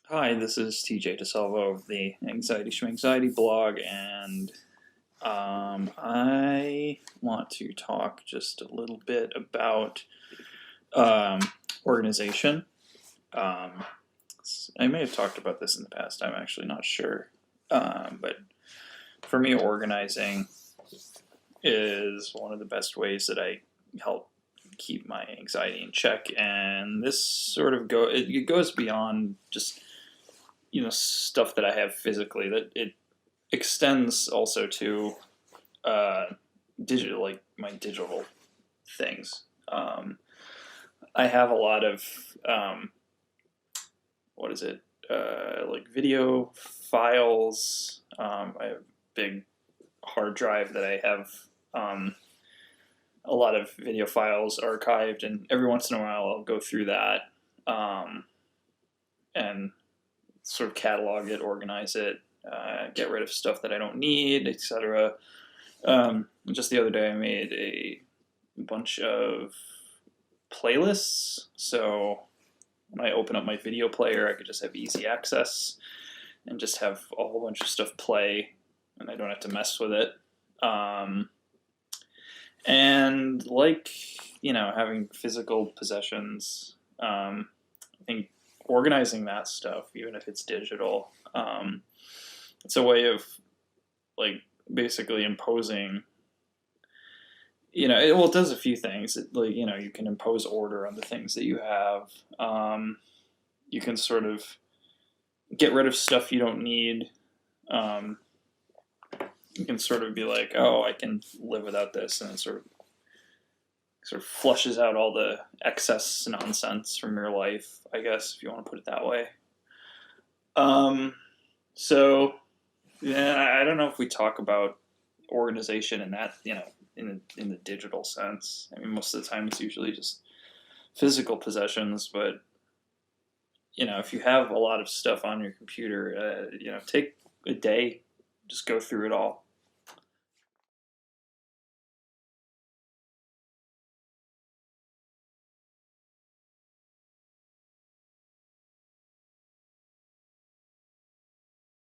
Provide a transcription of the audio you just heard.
Hi, this is TJ DeSalvo of the Anxiety Schmanxiety blog, and I want to talk just a little bit about um, organization. Um, I may have talked about this in the past, I'm actually not sure. But for me, organizing is one of the best ways that I help keep my anxiety in check, and this sort of it goes beyond just stuff that I have physically. That it extends also to digital, like my digital things. I have a lot of what is it, like video files. I have a big hard drive that I have a lot of video files archived, and every once in a while I'll go through that and sort of catalog it, organize it, get rid of stuff that I don't need, etc. Just the other day, I made a bunch of playlists. So when I open up my video player, I could just have easy access and just have a whole bunch of stuff play, and I don't have to mess with it. And like, having physical possessions, I think organizing that stuff, even if it's digital, it's a way of like basically imposing. It does a few things. You can impose order on the things that you have. You can sort of get rid of stuff you don't need. Um, you can sort of be like, oh, I can live without this, and it sort of flushes out all the excess nonsense from your life, I guess, if you want to put it that way. Um, so yeah, I don't know if we talk about organization in that, in the digital sense. I mean, most of the time it's usually just physical possessions, but if you have a lot of stuff on your computer, take a day, just go through it all.